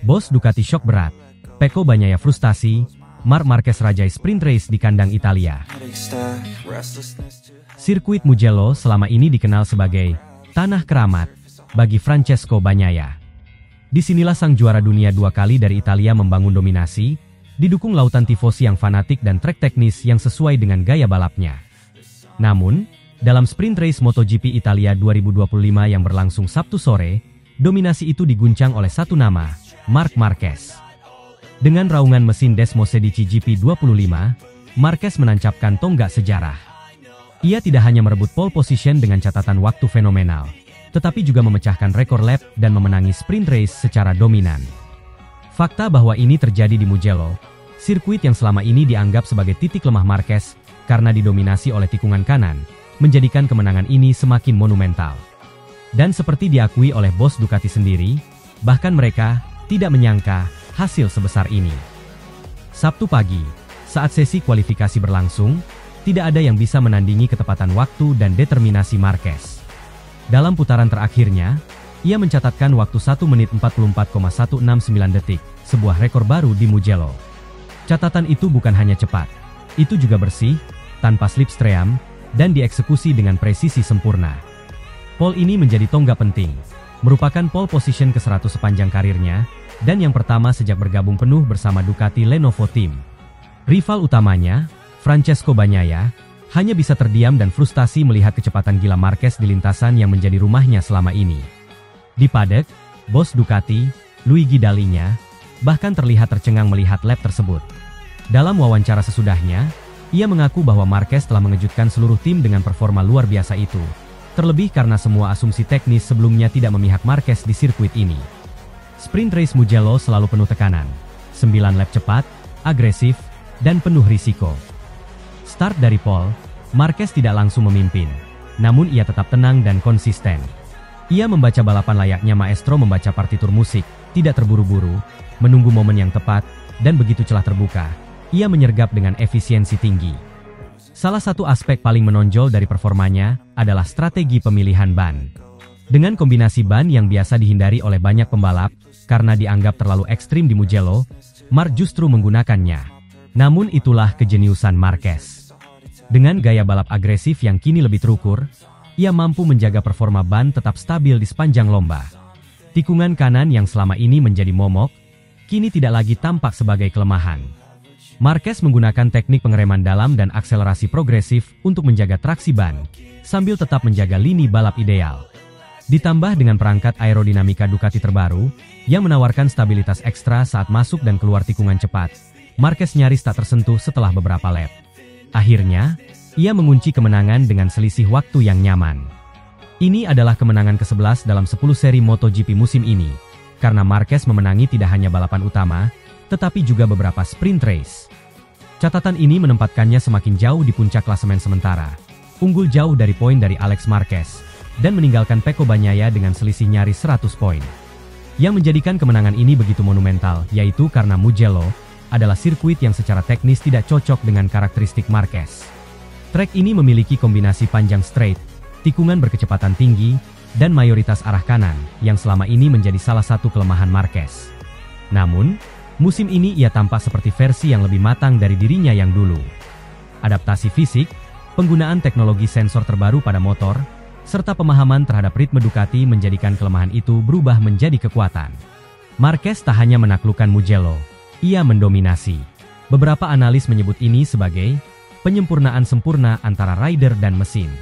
Bos Ducati shock berat, Pecco Bagnaia frustasi, Marc Marquez rajai sprint race di kandang Italia. Sirkuit Mugello selama ini dikenal sebagai tanah keramat bagi Francesco Bagnaia. Disinilah sang juara dunia 2 kali dari Italia membangun dominasi, didukung lautan tifosi yang fanatik dan trek teknis yang sesuai dengan gaya balapnya. Namun, dalam sprint race MotoGP Italia 2025 yang berlangsung Sabtu sore, dominasi itu diguncang oleh satu nama, Marc Marquez. Dengan raungan mesin Desmosedici GP25, Marquez menancapkan tonggak sejarah. Ia tidak hanya merebut pole position dengan catatan waktu fenomenal, tetapi juga memecahkan rekor lap dan memenangi sprint race secara dominan. Fakta bahwa ini terjadi di Mugello, sirkuit yang selama ini dianggap sebagai titik lemah Marquez karena didominasi oleh tikungan kanan, menjadikan kemenangan ini semakin monumental. Dan seperti diakui oleh bos Ducati sendiri, bahkan mereka tidak menyangka hasil sebesar ini. Sabtu pagi, saat sesi kualifikasi berlangsung, tidak ada yang bisa menandingi ketepatan waktu dan determinasi Marquez. Dalam putaran terakhirnya, ia mencatatkan waktu 1 menit 44,169 detik, sebuah rekor baru di Mugello. Catatan itu bukan hanya cepat, itu juga bersih, tanpa slipstream, dan dieksekusi dengan presisi sempurna. Pole ini menjadi tonggak penting, merupakan pole position ke-100 sepanjang karirnya, dan yang pertama sejak bergabung penuh bersama Ducati Lenovo Team. Rival utamanya, Francesco Bagnaia, hanya bisa terdiam dan frustasi melihat kecepatan gila Marquez di lintasan yang menjadi rumahnya selama ini. Di paddock, bos Ducati, Luigi Dalinya, bahkan terlihat tercengang melihat lap tersebut. Dalam wawancara sesudahnya, ia mengaku bahwa Marquez telah mengejutkan seluruh tim dengan performa luar biasa itu, terlebih karena semua asumsi teknis sebelumnya tidak memihak Marquez di sirkuit ini. Sprint race Mugello selalu penuh tekanan, 9 lap cepat, agresif, dan penuh risiko. Start dari pole, Marquez tidak langsung memimpin, namun ia tetap tenang dan konsisten. Ia membaca balapan layaknya maestro membaca partitur musik, tidak terburu-buru, menunggu momen yang tepat, dan begitu celah terbuka, ia menyergap dengan efisiensi tinggi. Salah satu aspek paling menonjol dari performanya adalah strategi pemilihan ban. Dengan kombinasi ban yang biasa dihindari oleh banyak pembalap, karena dianggap terlalu ekstrim di Mugello, Marc justru menggunakannya. Namun itulah kejeniusan Marquez. Dengan gaya balap agresif yang kini lebih terukur, ia mampu menjaga performa ban tetap stabil di sepanjang lomba. Tikungan kanan yang selama ini menjadi momok, kini tidak lagi tampak sebagai kelemahan. Marquez menggunakan teknik pengereman dalam dan akselerasi progresif untuk menjaga traksi ban, sambil tetap menjaga lini balap ideal. Ditambah dengan perangkat aerodinamika Ducati terbaru, yang menawarkan stabilitas ekstra saat masuk dan keluar tikungan cepat, Marquez nyaris tak tersentuh setelah beberapa lap. Akhirnya, ia mengunci kemenangan dengan selisih waktu yang nyaman. Ini adalah kemenangan ke-11 dalam 10 seri MotoGP musim ini, karena Marquez memenangi tidak hanya balapan utama, tetapi juga beberapa sprint race. Catatan ini menempatkannya semakin jauh di puncak klasemen sementara, unggul jauh dari poin dari Alex Marquez, dan meninggalkan Pecco Bagnaia dengan selisih nyaris 100 poin. Yang menjadikan kemenangan ini begitu monumental, yaitu karena Mugello adalah sirkuit yang secara teknis tidak cocok dengan karakteristik Marquez. Trek ini memiliki kombinasi panjang straight, tikungan berkecepatan tinggi, dan mayoritas arah kanan, yang selama ini menjadi salah satu kelemahan Marquez. Namun, musim ini ia tampak seperti versi yang lebih matang dari dirinya yang dulu. Adaptasi fisik, penggunaan teknologi sensor terbaru pada motor, serta pemahaman terhadap ritme Ducati menjadikan kelemahan itu berubah menjadi kekuatan. Marquez tak hanya menaklukkan Mugello, ia mendominasi. Beberapa analis menyebut ini sebagai penyempurnaan sempurna antara rider dan mesin.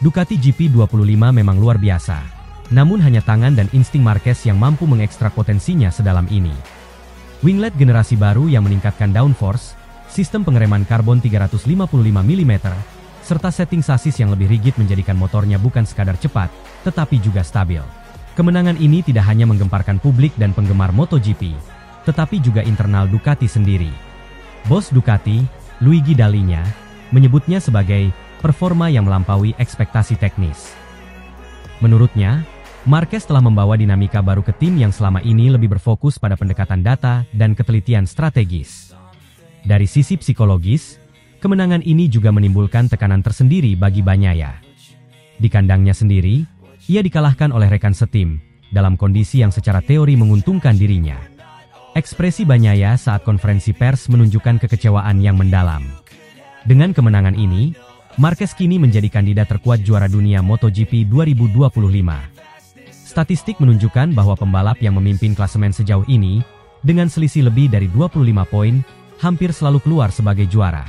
Ducati GP25 memang luar biasa, namun hanya tangan dan insting Marquez yang mampu mengekstrak potensinya sedalam ini. Winglet generasi baru yang meningkatkan downforce, sistem pengereman karbon 355 mm, serta setting sasis yang lebih rigid menjadikan motornya bukan sekadar cepat, tetapi juga stabil. Kemenangan ini tidak hanya menggemparkan publik dan penggemar MotoGP, tetapi juga internal Ducati sendiri. Bos Ducati, Luigi Dalinya, menyebutnya sebagai performa yang melampaui ekspektasi teknis. Menurutnya, Marquez telah membawa dinamika baru ke tim yang selama ini lebih berfokus pada pendekatan data dan ketelitian strategis. Dari sisi psikologis, kemenangan ini juga menimbulkan tekanan tersendiri bagi Bagnaia. Di kandangnya sendiri, Ia dikalahkan oleh rekan setim, dalam kondisi yang secara teori menguntungkan dirinya. Ekspresi Bagnaia saat konferensi pers menunjukkan kekecewaan yang mendalam. Dengan kemenangan ini, Marquez kini menjadi kandidat terkuat juara dunia MotoGP 2025. Statistik menunjukkan bahwa pembalap yang memimpin klasemen sejauh ini, dengan selisih lebih dari 25 poin, hampir selalu keluar sebagai juara.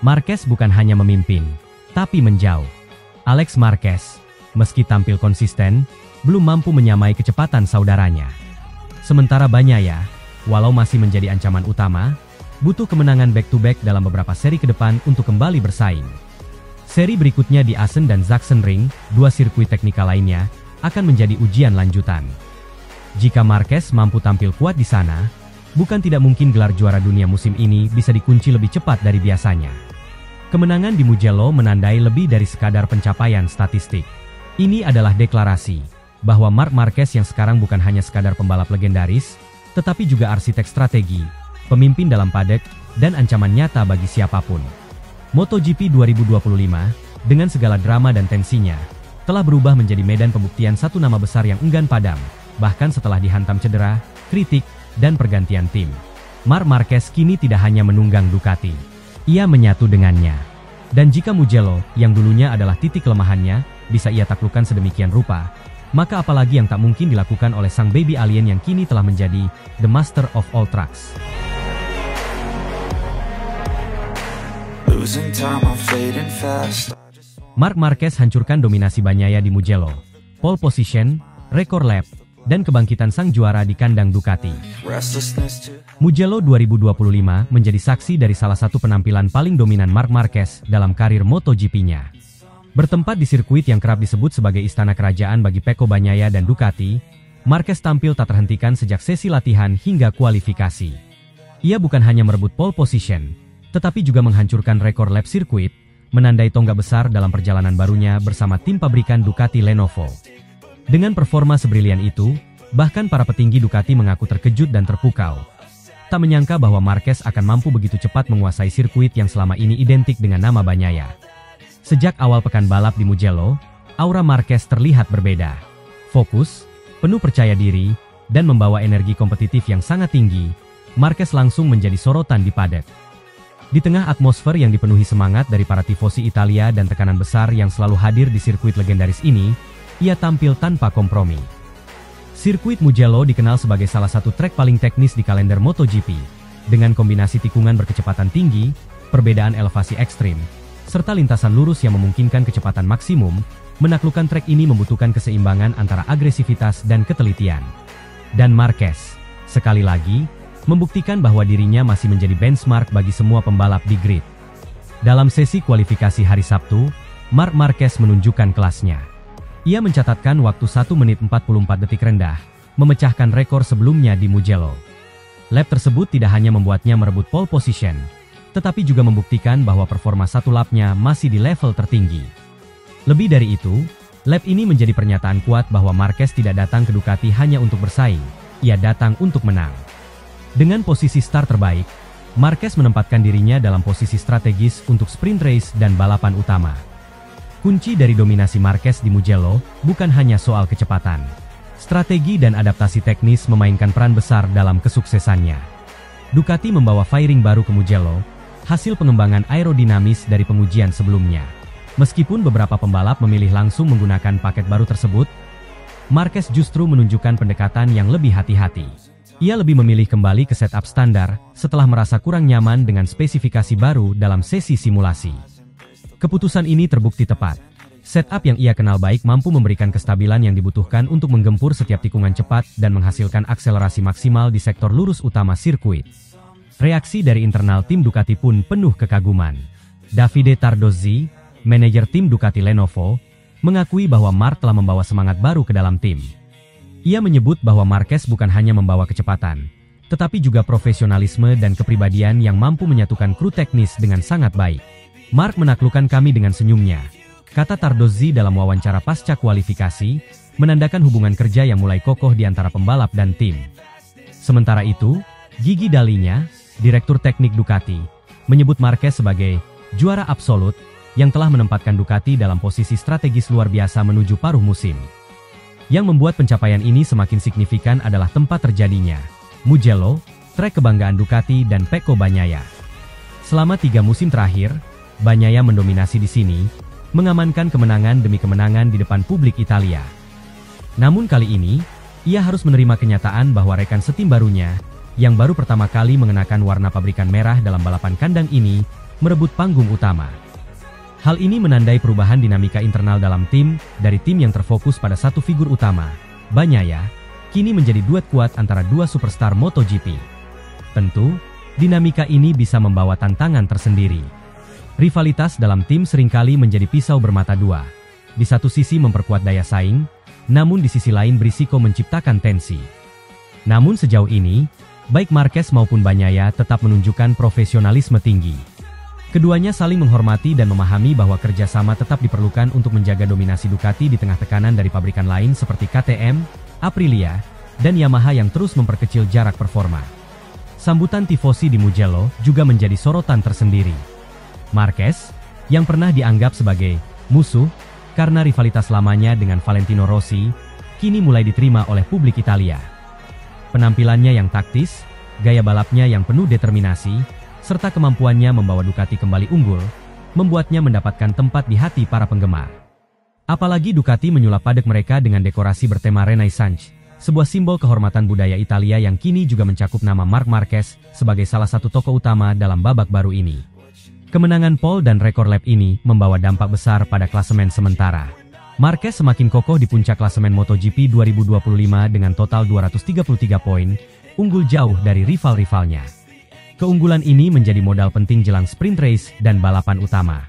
Marquez bukan hanya memimpin, tapi menjauh. Alex Marquez, meski tampil konsisten, belum mampu menyamai kecepatan saudaranya. Sementara Bagnaia, walau masih menjadi ancaman utama, butuh kemenangan back-to-back dalam beberapa seri ke depan untuk kembali bersaing. Seri berikutnya di Assen dan Sachsenring, dua sirkuit teknikal lainnya, akan menjadi ujian lanjutan. Jika Marquez mampu tampil kuat di sana, bukan tidak mungkin gelar juara dunia musim ini bisa dikunci lebih cepat dari biasanya. Kemenangan di Mugello menandai lebih dari sekadar pencapaian statistik. Ini adalah deklarasi bahwa Marc Marquez yang sekarang bukan hanya sekadar pembalap legendaris, tetapi juga arsitek strategi, pemimpin dalam paddock, dan ancaman nyata bagi siapapun. MotoGP 2025, dengan segala drama dan tensinya, telah berubah menjadi medan pembuktian satu nama besar yang enggan padam, bahkan setelah dihantam cedera, kritik, dan pergantian tim. Marc Marquez kini tidak hanya menunggang Ducati, ia menyatu dengannya. Dan jika Mugello, yang dulunya adalah titik kelemahannya, bisa ia taklukkan sedemikian rupa, maka apalagi yang tak mungkin dilakukan oleh sang baby alien yang kini telah menjadi the master of all tracks. Marc Marquez hancurkan dominasi Bagnaia di Mugello, pole position, rekor lap, dan kebangkitan sang juara di kandang Ducati. Mugello 2025 menjadi saksi dari salah satu penampilan paling dominan Marc Marquez dalam karir MotoGP-nya. Bertempat di sirkuit yang kerap disebut sebagai istana kerajaan bagi Pecco Bagnaia dan Ducati, Marquez tampil tak terhentikan sejak sesi latihan hingga kualifikasi. Ia bukan hanya merebut pole position, tetapi juga menghancurkan rekor lap sirkuit, menandai tonggak besar dalam perjalanan barunya bersama tim pabrikan Ducati Lenovo. Dengan performa sebrilian itu, bahkan para petinggi Ducati mengaku terkejut dan terpukau. Tak menyangka bahwa Marquez akan mampu begitu cepat menguasai sirkuit yang selama ini identik dengan nama Bagnaia. Sejak awal pekan balap di Mugello, aura Marquez terlihat berbeda. Fokus, penuh percaya diri, dan membawa energi kompetitif yang sangat tinggi, Marquez langsung menjadi sorotan di paddock. Di tengah atmosfer yang dipenuhi semangat dari para tifosi Italia dan tekanan besar yang selalu hadir di sirkuit legendaris ini, ia tampil tanpa kompromi. Sirkuit Mugello dikenal sebagai salah satu trek paling teknis di kalender MotoGP, dengan kombinasi tikungan berkecepatan tinggi, perbedaan elevasi ekstrim, serta lintasan lurus yang memungkinkan kecepatan maksimum. Menaklukkan trek ini membutuhkan keseimbangan antara agresivitas dan ketelitian. Dan Marquez, sekali lagi, membuktikan bahwa dirinya masih menjadi benchmark bagi semua pembalap di grid. Dalam sesi kualifikasi hari Sabtu, Marc Marquez menunjukkan kelasnya. Ia mencatatkan waktu 1 menit 44 detik rendah, memecahkan rekor sebelumnya di Mugello. Lap tersebut tidak hanya membuatnya merebut pole position, tetapi juga membuktikan bahwa performa satu lapnya masih di level tertinggi. Lebih dari itu, lap ini menjadi pernyataan kuat bahwa Marquez tidak datang ke Ducati hanya untuk bersaing, ia datang untuk menang. Dengan posisi start terbaik, Marquez menempatkan dirinya dalam posisi strategis untuk sprint race dan balapan utama. Kunci dari dominasi Marquez di Mugello bukan hanya soal kecepatan. Strategi dan adaptasi teknis memainkan peran besar dalam kesuksesannya. Ducati membawa fairing baru ke Mugello, hasil pengembangan aerodinamis dari pengujian sebelumnya. Meskipun beberapa pembalap memilih langsung menggunakan paket baru tersebut, Marquez justru menunjukkan pendekatan yang lebih hati-hati. Ia lebih memilih kembali ke setup standar setelah merasa kurang nyaman dengan spesifikasi baru dalam sesi simulasi. Keputusan ini terbukti tepat. Setup yang ia kenal baik mampu memberikan kestabilan yang dibutuhkan untuk menggempur setiap tikungan cepat dan menghasilkan akselerasi maksimal di sektor lurus utama sirkuit. Reaksi dari internal tim Ducati pun penuh kekaguman. Davide Tardozzi, manajer tim Ducati Lenovo, mengakui bahwa Marc telah membawa semangat baru ke dalam tim. Ia menyebut bahwa Marquez bukan hanya membawa kecepatan, tetapi juga profesionalisme dan kepribadian yang mampu menyatukan kru teknis dengan sangat baik. Marc menaklukkan kami dengan senyumnya, kata Tardozzi dalam wawancara pasca kualifikasi, menandakan hubungan kerja yang mulai kokoh di antara pembalap dan tim. Sementara itu, Gigi Dalinya, direktur teknik Ducati, menyebut Marquez sebagai juara absolut yang telah menempatkan Ducati dalam posisi strategis luar biasa menuju paruh musim. Yang membuat pencapaian ini semakin signifikan adalah tempat terjadinya Mugello, trek kebanggaan Ducati dan Pecco Bagnaia. Selama 3 musim terakhir, Bagnaia mendominasi di sini, mengamankan kemenangan demi kemenangan di depan publik Italia. Namun kali ini, ia harus menerima kenyataan bahwa rekan setim barunya, yang baru pertama kali mengenakan warna pabrikan merah dalam balapan kandang ini, merebut panggung utama. Hal ini menandai perubahan dinamika internal dalam tim, dari tim yang terfokus pada satu figur utama, Bagnaia, kini menjadi duet kuat antara dua superstar MotoGP. Tentu, dinamika ini bisa membawa tantangan tersendiri. Rivalitas dalam tim seringkali menjadi pisau bermata dua. Di satu sisi memperkuat daya saing, namun di sisi lain berisiko menciptakan tensi. Namun sejauh ini, baik Marquez maupun Bagnaia tetap menunjukkan profesionalisme tinggi. Keduanya saling menghormati dan memahami bahwa kerjasama tetap diperlukan untuk menjaga dominasi Ducati di tengah tekanan dari pabrikan lain seperti KTM, Aprilia, dan Yamaha yang terus memperkecil jarak performa. Sambutan tifosi di Mugello juga menjadi sorotan tersendiri. Marquez, yang pernah dianggap sebagai musuh karena rivalitas lamanya dengan Valentino Rossi, kini mulai diterima oleh publik Italia. Penampilannya yang taktis, gaya balapnya yang penuh determinasi, serta kemampuannya membawa Ducati kembali unggul, membuatnya mendapatkan tempat di hati para penggemar. Apalagi Ducati menyulap padek mereka dengan dekorasi bertema Renaissance, sebuah simbol kehormatan budaya Italia yang kini juga mencakup nama Marc Marquez sebagai salah satu tokoh utama dalam babak baru ini. Kemenangan pole dan rekor lap ini membawa dampak besar pada klasemen sementara. Marquez semakin kokoh di puncak klasemen MotoGP 2025 dengan total 233 poin, unggul jauh dari rival-rivalnya. Keunggulan ini menjadi modal penting jelang sprint race dan balapan utama.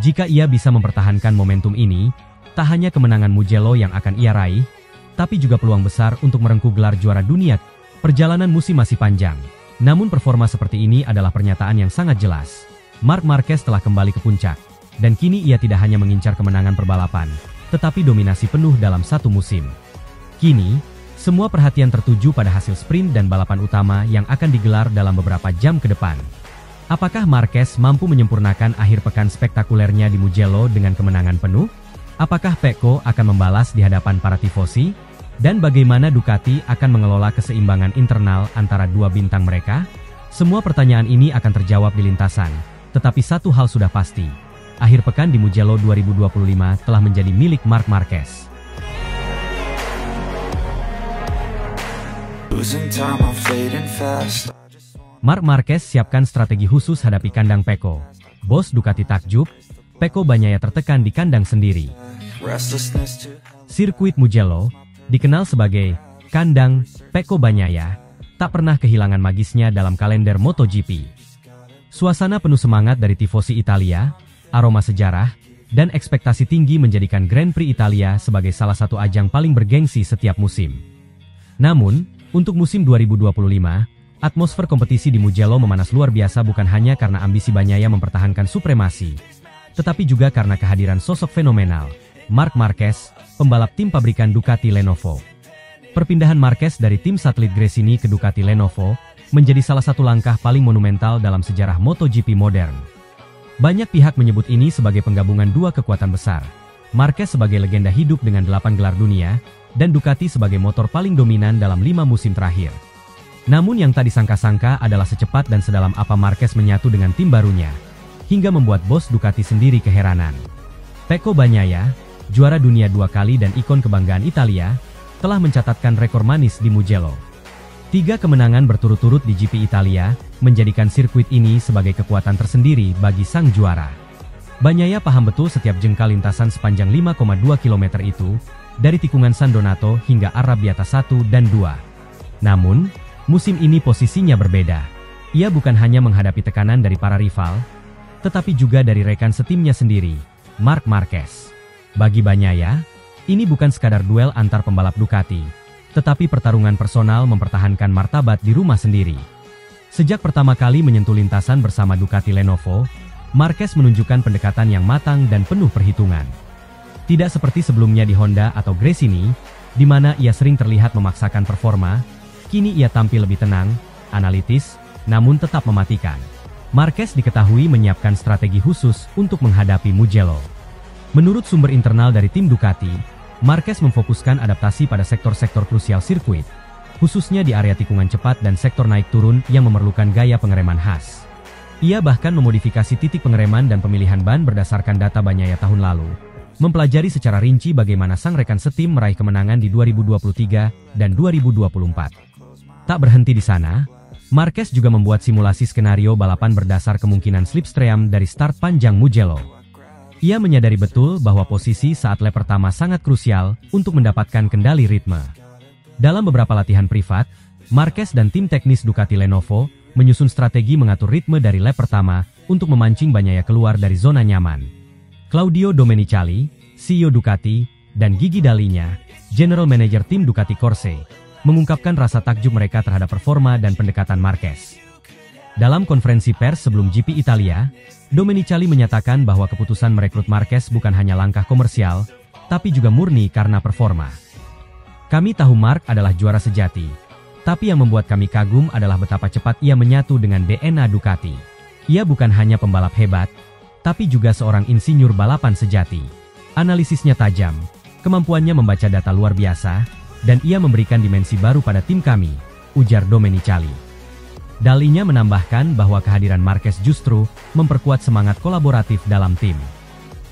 Jika ia bisa mempertahankan momentum ini, tak hanya kemenangan Mugello yang akan ia raih, tapi juga peluang besar untuk merengkuh gelar juara dunia. Perjalanan musim masih panjang, namun performa seperti ini adalah pernyataan yang sangat jelas. Marc Marquez telah kembali ke puncak, dan kini ia tidak hanya mengincar kemenangan perbalapan, tetapi dominasi penuh dalam satu musim. Kini, semua perhatian tertuju pada hasil sprint dan balapan utama yang akan digelar dalam beberapa jam ke depan. Apakah Marquez mampu menyempurnakan akhir pekan spektakulernya di Mugello dengan kemenangan penuh? Apakah Pecco akan membalas di hadapan para tifosi? Dan bagaimana Ducati akan mengelola keseimbangan internal antara dua bintang mereka? Semua pertanyaan ini akan terjawab di lintasan, tetapi satu hal sudah pasti. Akhir pekan di Mugello 2025 telah menjadi milik Marc Marquez. Marc Marquez siapkan strategi khusus hadapi kandang Pecco. Bos Ducati takjub, Pecco Bagnaia tertekan di kandang sendiri. Sirkuit Mugello, dikenal sebagai kandang Pecco Bagnaia, tak pernah kehilangan magisnya dalam kalender MotoGP. Suasana penuh semangat dari tifosi Italia, aroma sejarah, dan ekspektasi tinggi menjadikan Grand Prix Italia sebagai salah satu ajang paling bergengsi setiap musim. Namun, untuk musim 2025, atmosfer kompetisi di Mugello memanas luar biasa bukan hanya karena ambisi Bagnaia mempertahankan supremasi, tetapi juga karena kehadiran sosok fenomenal, Marc Marquez, pembalap tim pabrikan Ducati Lenovo. Perpindahan Marquez dari tim satelit Gresini ke Ducati Lenovo menjadi salah satu langkah paling monumental dalam sejarah MotoGP modern. Banyak pihak menyebut ini sebagai penggabungan dua kekuatan besar, Marquez sebagai legenda hidup dengan 8 gelar dunia, dan Ducati sebagai motor paling dominan dalam 5 musim terakhir. Namun yang tak disangka-sangka adalah secepat dan sedalam apa Marquez menyatu dengan tim barunya, hingga membuat bos Ducati sendiri keheranan. Pecco Bagnaia, juara dunia 2 kali dan ikon kebanggaan Italia, telah mencatatkan rekor manis di Mugello. 3 kemenangan berturut-turut di GP Italia, menjadikan sirkuit ini sebagai kekuatan tersendiri bagi sang juara. Bagnaia paham betul setiap jengkal lintasan sepanjang 5,2 km itu, dari tikungan San Donato hingga Arrabbiata 1 dan 2. Namun, musim ini posisinya berbeda. Ia bukan hanya menghadapi tekanan dari para rival, tetapi juga dari rekan setimnya sendiri, Marc Marquez. Bagi Bagnaia, ini bukan sekadar duel antar pembalap Ducati, tetapi pertarungan personal mempertahankan martabat di rumah sendiri. Sejak pertama kali menyentuh lintasan bersama Ducati Lenovo, Marquez menunjukkan pendekatan yang matang dan penuh perhitungan. Tidak seperti sebelumnya di Honda atau Gresini, di mana ia sering terlihat memaksakan performa, kini ia tampil lebih tenang, analitis, namun tetap mematikan. Marquez diketahui menyiapkan strategi khusus untuk menghadapi Mugello. Menurut sumber internal dari tim Ducati, Marquez memfokuskan adaptasi pada sektor-sektor krusial sirkuit, khususnya di area tikungan cepat dan sektor naik turun yang memerlukan gaya pengereman khas. Ia bahkan memodifikasi titik pengereman dan pemilihan ban berdasarkan data Bagnaia tahun lalu, mempelajari secara rinci bagaimana sang rekan setim meraih kemenangan di 2023 dan 2024. Tak berhenti di sana, Marquez juga membuat simulasi skenario balapan berdasar kemungkinan slipstream dari start panjang Mugello. Ia menyadari betul bahwa posisi saat lap pertama sangat krusial untuk mendapatkan kendali ritme. Dalam beberapa latihan privat, Marquez dan tim teknis Ducati Lenovo menyusun strategi mengatur ritme dari lap pertama untuk memancing Bagnaia keluar dari zona nyaman. Claudio Domenicali, CEO Ducati, dan Gigi Dalinya, General Manager tim Ducati Corse, mengungkapkan rasa takjub mereka terhadap performa dan pendekatan Marquez. Dalam konferensi pers sebelum GP Italia, Domenicali menyatakan bahwa keputusan merekrut Marquez bukan hanya langkah komersial, tapi juga murni karena performa. Kami tahu Mark adalah juara sejati, tapi yang membuat kami kagum adalah betapa cepat ia menyatu dengan DNA Ducati. Ia bukan hanya pembalap hebat, tapi juga seorang insinyur balapan sejati. Analisisnya tajam, kemampuannya membaca data luar biasa, dan ia memberikan dimensi baru pada tim kami, ujar Domenicali. Dalinya menambahkan bahwa kehadiran Marquez justru memperkuat semangat kolaboratif dalam tim.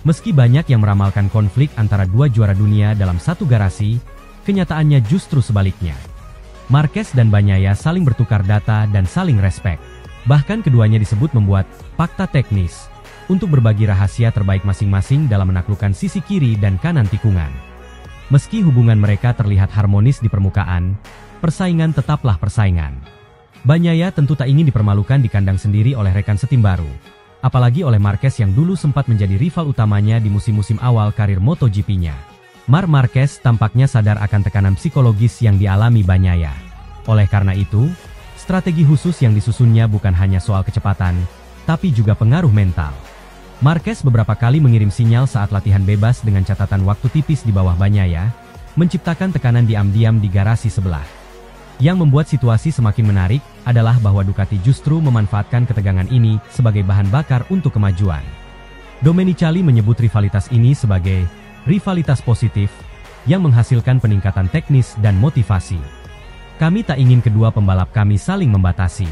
Meski banyak yang meramalkan konflik antara dua juara dunia dalam satu garasi, kenyataannya justru sebaliknya. Marquez dan Bagnaia saling bertukar data dan saling respek. Bahkan keduanya disebut membuat fakta teknis untuk berbagi rahasia terbaik masing-masing dalam menaklukkan sisi kiri dan kanan tikungan. Meski hubungan mereka terlihat harmonis di permukaan, persaingan tetaplah persaingan. Bagnaia tentu tak ingin dipermalukan di kandang sendiri oleh rekan setim baru, apalagi oleh Marquez yang dulu sempat menjadi rival utamanya di musim-musim awal karir MotoGP-nya. Marc Marquez tampaknya sadar akan tekanan psikologis yang dialami Bagnaia. Oleh karena itu, strategi khusus yang disusunnya bukan hanya soal kecepatan, tapi juga pengaruh mental. Marquez beberapa kali mengirim sinyal saat latihan bebas dengan catatan waktu tipis di bawah Bagnaia, menciptakan tekanan diam-diam di garasi sebelah. Yang membuat situasi semakin menarik adalah bahwa Ducati justru memanfaatkan ketegangan ini sebagai bahan bakar untuk kemajuan. Domenicali menyebut rivalitas ini sebagai rivalitas positif yang menghasilkan peningkatan teknis dan motivasi. Kami tak ingin kedua pembalap kami saling membatasi.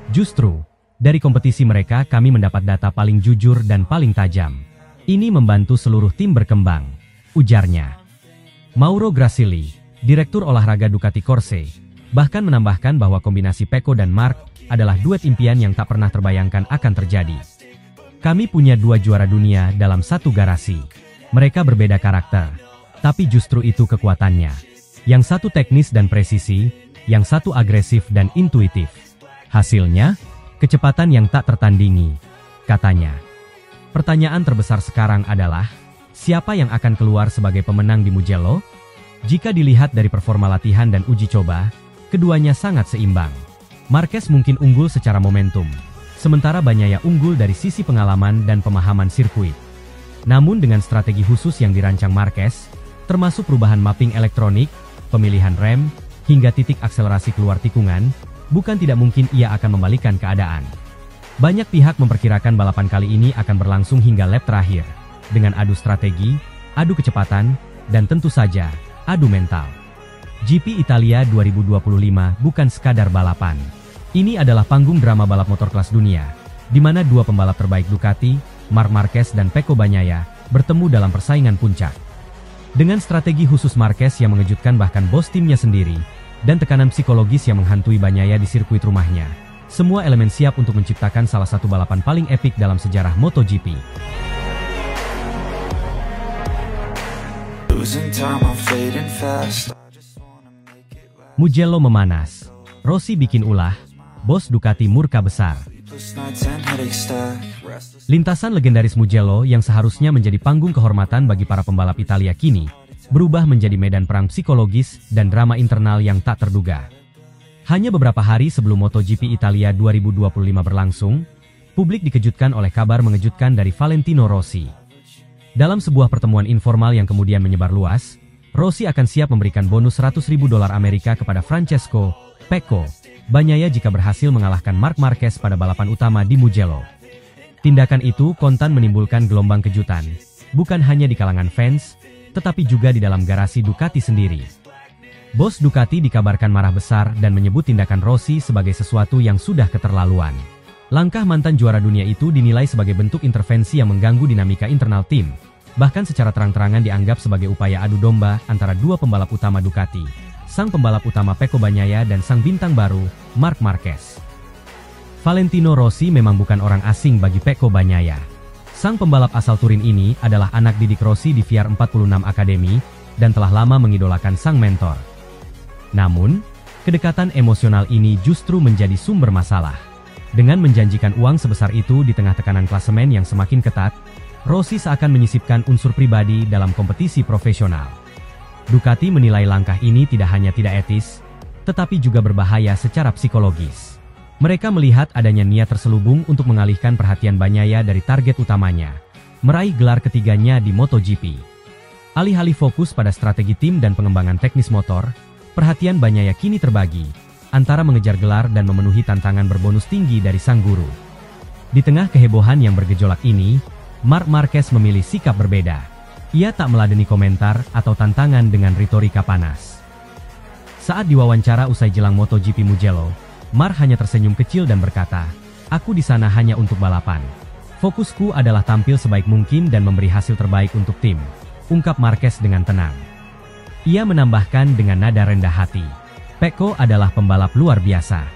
Justru, dari kompetisi mereka kami mendapat data paling jujur dan paling tajam. Ini membantu seluruh tim berkembang, ujarnya. Mauro Grasili, Direktur Olahraga Ducati Corse, bahkan menambahkan bahwa kombinasi Pecco dan Marc adalah duet impian yang tak pernah terbayangkan akan terjadi. Kami punya dua juara dunia dalam satu garasi. Mereka berbeda karakter, tapi justru itu kekuatannya. Yang satu teknis dan presisi, yang satu agresif dan intuitif. Hasilnya, kecepatan yang tak tertandingi, katanya. Pertanyaan terbesar sekarang adalah, siapa yang akan keluar sebagai pemenang di Mugello? Jika dilihat dari performa latihan dan uji coba, keduanya sangat seimbang. Marquez mungkin unggul secara momentum, sementara Bagnaia unggul dari sisi pengalaman dan pemahaman sirkuit. Namun dengan strategi khusus yang dirancang Marquez, termasuk perubahan mapping elektronik, pemilihan rem, hingga titik akselerasi keluar tikungan, bukan tidak mungkin ia akan membalikan keadaan. Banyak pihak memperkirakan balapan kali ini akan berlangsung hingga lap terakhir, dengan adu strategi, adu kecepatan, dan tentu saja, adu mental. GP Italia 2025 bukan sekadar balapan. Ini adalah panggung drama balap motor kelas dunia, di mana dua pembalap terbaik Ducati, Marc Marquez dan Pecco Bagnaia, bertemu dalam persaingan puncak. Dengan strategi khusus Marquez yang mengejutkan bahkan bos timnya sendiri, dan tekanan psikologis yang menghantui Bagnaia di sirkuit rumahnya, semua elemen siap untuk menciptakan salah satu balapan paling epik dalam sejarah MotoGP. Mugello memanas, Rossi bikin ulah, bos Ducati murka besar. Lintasan legendaris Mugello yang seharusnya menjadi panggung kehormatan bagi para pembalap Italia kini, berubah menjadi medan perang psikologis dan drama internal yang tak terduga. Hanya beberapa hari sebelum MotoGP Italia 2025 berlangsung, publik dikejutkan oleh kabar mengejutkan dari Valentino Rossi. Dalam sebuah pertemuan informal yang kemudian menyebar luas, Rossi akan siap memberikan bonus $100.000 Amerika kepada Francesco Pecco Bagnaia jika berhasil mengalahkan Marc Marquez pada balapan utama di Mugello. Tindakan itu kontan menimbulkan gelombang kejutan, bukan hanya di kalangan fans, tetapi juga di dalam garasi Ducati sendiri. Bos Ducati dikabarkan marah besar dan menyebut tindakan Rossi sebagai sesuatu yang sudah keterlaluan. Langkah mantan juara dunia itu dinilai sebagai bentuk intervensi yang mengganggu dinamika internal tim, bahkan secara terang-terangan dianggap sebagai upaya adu domba antara dua pembalap utama Ducati, sang pembalap utama Pecco Bagnaia dan sang bintang baru, Marc Marquez. Valentino Rossi memang bukan orang asing bagi Pecco Bagnaia. Sang pembalap asal Turin ini adalah anak didik Rossi di VR46 Academy dan telah lama mengidolakan sang mentor. Namun, kedekatan emosional ini justru menjadi sumber masalah. Dengan menjanjikan uang sebesar itu di tengah tekanan klasemen yang semakin ketat, Rossi seakan menyisipkan unsur pribadi dalam kompetisi profesional. Ducati menilai langkah ini tidak hanya tidak etis, tetapi juga berbahaya secara psikologis. Mereka melihat adanya niat terselubung untuk mengalihkan perhatian Bagnaia dari target utamanya, meraih gelar ketiganya di MotoGP. Alih-alih fokus pada strategi tim dan pengembangan teknis motor, perhatian Bagnaia kini terbagi antara mengejar gelar dan memenuhi tantangan berbonus tinggi dari sang guru. Di tengah kehebohan yang bergejolak ini, Marc Marquez memilih sikap berbeda. Ia tak meladeni komentar atau tantangan dengan retorika panas. Saat diwawancara usai jelang MotoGP Mugello, Marc hanya tersenyum kecil dan berkata, "Aku di sana hanya untuk balapan. Fokusku adalah tampil sebaik mungkin dan memberi hasil terbaik untuk tim," ungkap Marquez dengan tenang. Ia menambahkan dengan nada rendah hati, "Pecco adalah pembalap luar biasa.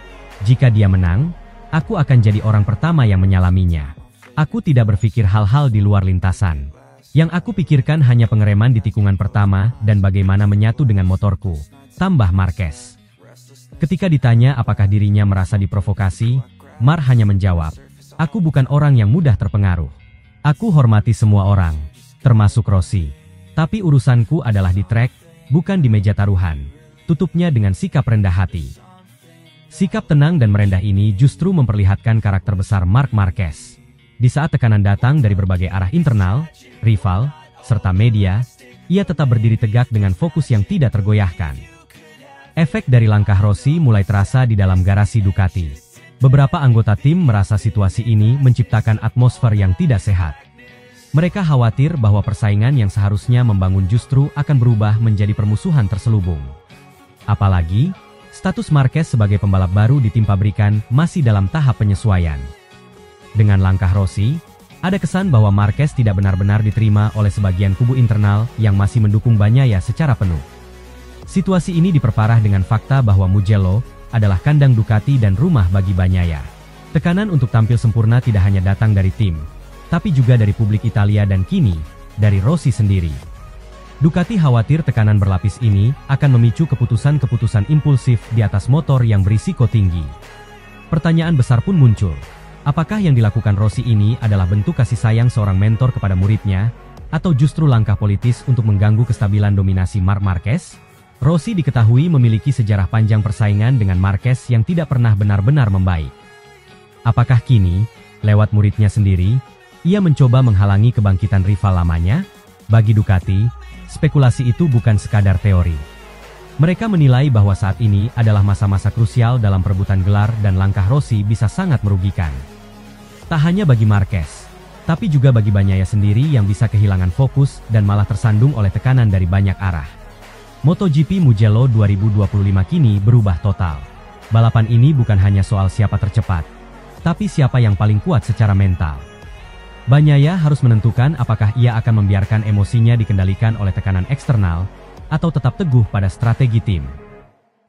Jika dia menang, aku akan jadi orang pertama yang menyalaminya. Aku tidak berpikir hal-hal di luar lintasan. Yang aku pikirkan hanya pengereman di tikungan pertama dan bagaimana menyatu dengan motorku," tambah Marquez. Ketika ditanya apakah dirinya merasa diprovokasi, Marc hanya menjawab, "Aku bukan orang yang mudah terpengaruh. Aku hormati semua orang, termasuk Rossi. Tapi urusanku adalah di trek, bukan di meja taruhan," tutupnya dengan sikap rendah hati. Sikap tenang dan merendah ini justru memperlihatkan karakter besar Marc Marquez. Di saat tekanan datang dari berbagai arah internal, rival, serta media, ia tetap berdiri tegak dengan fokus yang tidak tergoyahkan. Efek dari langkah Rossi mulai terasa di dalam garasi Ducati. Beberapa anggota tim merasa situasi ini menciptakan atmosfer yang tidak sehat. Mereka khawatir bahwa persaingan yang seharusnya membangun justru akan berubah menjadi permusuhan terselubung. Apalagi, status Marquez sebagai pembalap baru di tim pabrikan masih dalam tahap penyesuaian. Dengan langkah Rossi, ada kesan bahwa Marquez tidak benar-benar diterima oleh sebagian kubu internal yang masih mendukung Bagnaia secara penuh. Situasi ini diperparah dengan fakta bahwa Mugello adalah kandang Ducati dan rumah bagi Bagnaia. Tekanan untuk tampil sempurna tidak hanya datang dari tim, tapi juga dari publik Italia dan kini, dari Rossi sendiri. Ducati khawatir tekanan berlapis ini akan memicu keputusan-keputusan impulsif di atas motor yang berisiko tinggi. Pertanyaan besar pun muncul. Apakah yang dilakukan Rossi ini adalah bentuk kasih sayang seorang mentor kepada muridnya, atau justru langkah politis untuk mengganggu kestabilan dominasi Marc Marquez? Rossi diketahui memiliki sejarah panjang persaingan dengan Marquez yang tidak pernah benar-benar membaik. Apakah kini, lewat muridnya sendiri, ia mencoba menghalangi kebangkitan rival lamanya? Bagi Ducati, spekulasi itu bukan sekadar teori. Mereka menilai bahwa saat ini adalah masa-masa krusial dalam perebutan gelar dan langkah Rossi bisa sangat merugikan. Tak hanya bagi Marquez, tapi juga bagi Bagnaia sendiri yang bisa kehilangan fokus dan malah tersandung oleh tekanan dari banyak arah. MotoGP Mugello 2025 kini berubah total. Balapan ini bukan hanya soal siapa tercepat, tapi siapa yang paling kuat secara mental. Bagnaia harus menentukan apakah ia akan membiarkan emosinya dikendalikan oleh tekanan eksternal, atau tetap teguh pada strategi tim.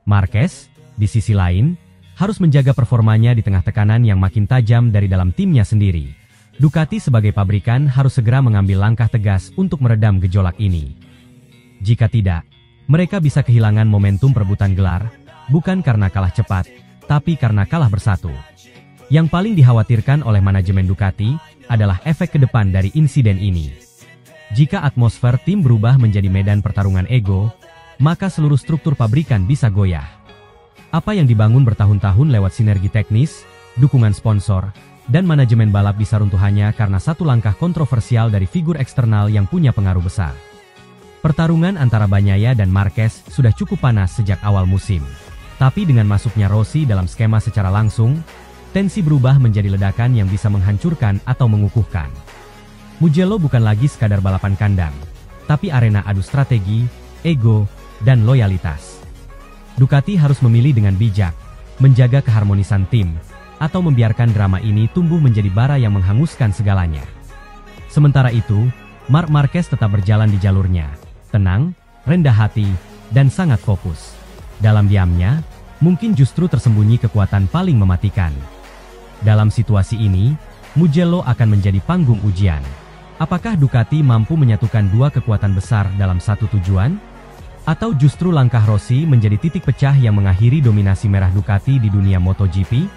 Marquez, di sisi lain, harus menjaga performanya di tengah tekanan yang makin tajam dari dalam timnya sendiri. Ducati sebagai pabrikan harus segera mengambil langkah tegas untuk meredam gejolak ini. Jika tidak, mereka bisa kehilangan momentum perebutan gelar, bukan karena kalah cepat, tapi karena kalah bersatu. Yang paling dikhawatirkan oleh manajemen Ducati adalah efek ke depan dari insiden ini. Jika atmosfer tim berubah menjadi medan pertarungan ego, maka seluruh struktur pabrikan bisa goyah. Apa yang dibangun bertahun-tahun lewat sinergi teknis, dukungan sponsor, dan manajemen balap bisa runtuh hanya karena satu langkah kontroversial dari figur eksternal yang punya pengaruh besar. Pertarungan antara Bagnaia dan Marquez sudah cukup panas sejak awal musim. Tapi dengan masuknya Rossi dalam skema secara langsung, tensi berubah menjadi ledakan yang bisa menghancurkan atau mengukuhkan. Mugello bukan lagi sekadar balapan kandang, tapi arena adu strategi, ego, dan loyalitas. Ducati harus memilih dengan bijak, menjaga keharmonisan tim, atau membiarkan drama ini tumbuh menjadi bara yang menghanguskan segalanya. Sementara itu, Marc Marquez tetap berjalan di jalurnya, tenang, rendah hati, dan sangat fokus. Dalam diamnya, mungkin justru tersembunyi kekuatan paling mematikan. Dalam situasi ini, Mugello akan menjadi panggung ujian. Apakah Ducati mampu menyatukan dua kekuatan besar dalam satu tujuan? Atau justru langkah Rossi menjadi titik pecah yang mengakhiri dominasi merah Ducati di dunia MotoGP?